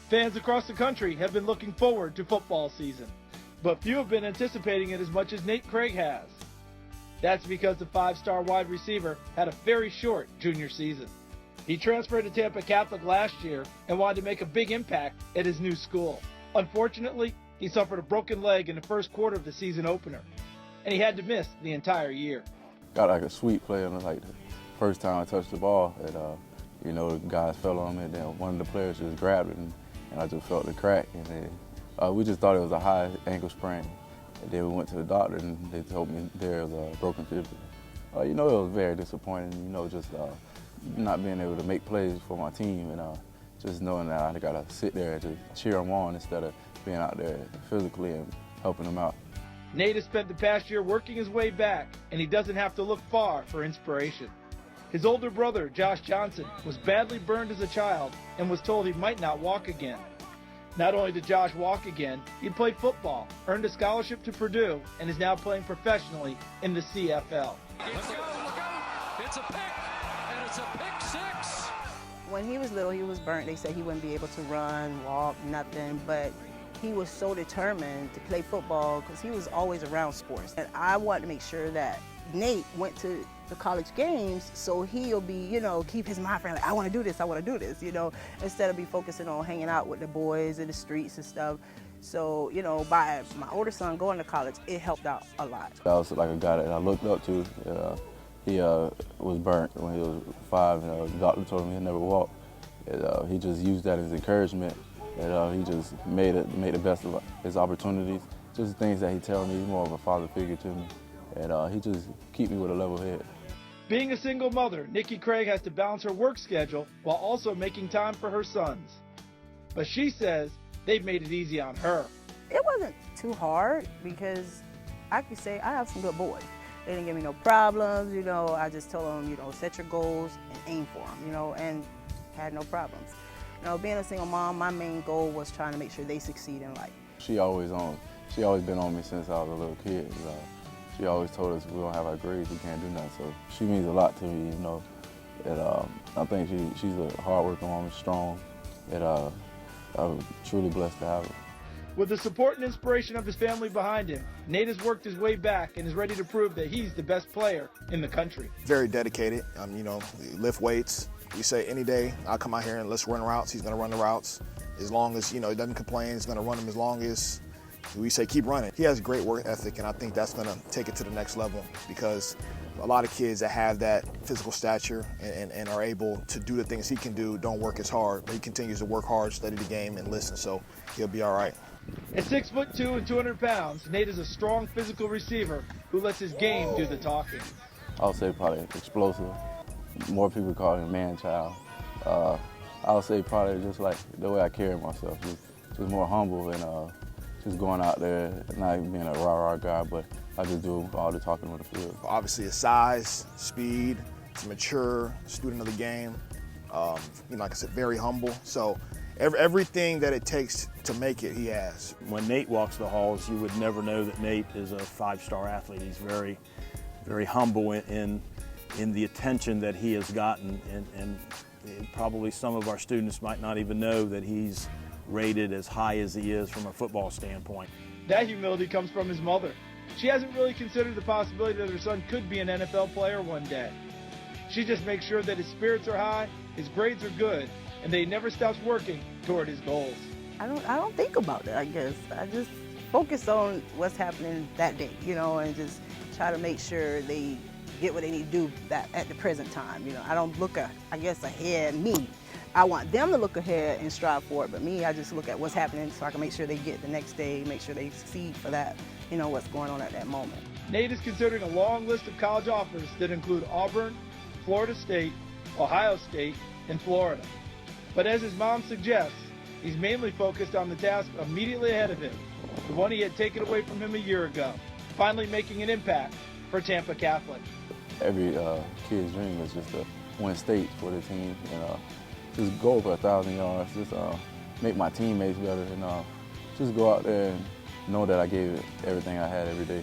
Fans across the country have been looking forward to football season, but few have been anticipating it as much as Nate Craig has. That's because the five-star wide receiver had a very short junior season. He transferred to Tampa Catholic last year and wanted to make a big impact at his new school. Unfortunately, he suffered a broken leg in the first quarter of the season opener, and he had to miss the entire year. Got like a sweet play on like the first time I touched the ball, and the guys fell on me, and then one of the players just grabbed it, and I just felt the crack, and then we just thought it was a high ankle sprain. And then we went to the doctor, and they told me there was a broken fibula. It was very disappointing, just not being able to make plays for my team, and just knowing that I got to sit there and just cheer them on instead of being out there physically and helping them out. Nate has spent the past year working his way back, and he doesn't have to look far for inspiration. His older brother, Josh Johnson, was badly burned as a child and was told he might not walk again. Not only did Josh walk again, he played football, earned a scholarship to Purdue, and is now playing professionally in the CFL. Let's go, look out. It's a pick, and it's a pick six. When he was little, he was burnt. They said he wouldn't be able to run, walk, nothing, but he was so determined to play football because he was always around sports. And I wanted to make sure that Nate went to the college games so he'll be, keep his mind frame, like, I want to do this, instead of be focusing on hanging out with the boys in the streets and stuff. So, by my older son going to college, it helped out a lot. I was like a guy that I looked up to. He was burnt when he was 5, and the doctor told him he'd never walk. And, he just used that as encouragement, and he just made the best of his opportunities. Just things that he tells me. He's more of a father figure to me, and he just keep me with a level head. Being a single mother, Nikki Craig has to balance her work schedule while also making time for her sons. But she says they've made it easy on her. It wasn't too hard because I could say I have some good boys. They didn't give me no problems, I just told them, set your goals and aim for them, and had no problems. Being a single mom, my main goal was trying to make sure they succeed in life. She always been on me since I was a little kid. She always told us we don't have our grades, we can't do nothing. So she means a lot to me, And I think she's a hard-working woman, strong, and I'm truly blessed to have her. With the support and inspiration of his family behind him, Nate has worked his way back and is ready to prove that he's the best player in the country. Very dedicated, lift weights. We say any day, I'll come out here and let's run routes. He's going to run the routes. As long as, he doesn't complain, he's going to run them as long as we say keep running. He has a great work ethic, and I think that's going to take it to the next level because a lot of kids that have that physical stature and are able to do the things he can do don't work as hard, but he continues to work hard, study the game, and listen, so he'll be all right. At 6'2" and 200 pounds, Nate is a strong physical receiver who lets his game do the talking. I'll say probably explosive. More people call him man-child. I'll say probably just like the way I carry myself, just more humble and just going out there, not being a rah-rah guy, but I just do all the talking on the field. Obviously his size, speed, he's a mature student of the game. Like I said, very humble. So everything that it takes to make it, he has. When Nate walks the halls, you would never know that Nate is a five-star athlete. He's very, very humble in the attention that he has gotten, and probably some of our students might not even know that he's rated as high as he is from a football standpoint. That humility comes from his mother. She hasn't really considered the possibility that her son could be an NFL player one day. She just makes sure that his spirits are high, his grades are good, and that he never stops working toward his goals. I don't think about it, I guess. I just focus on what's happening that day, and just try to make sure they get what they need to do at the present time. I don't look, ahead, me. I want them to look ahead and strive for it, but me, I just look at what's happening so I can make sure they get the next day, make sure they succeed for that, what's going on at that moment. Nate is considering a long list of college offers that include Auburn, Florida State, Ohio State, and Florida. But as his mom suggests, he's mainly focused on the task immediately ahead of him, the one he had taken away from him a year ago, finally making an impact for Tampa Catholic. Every kid's dream is just to win state for the team, and just go for 1,000 yards, just make my teammates better, and just go out there and know that I gave it everything I had every day.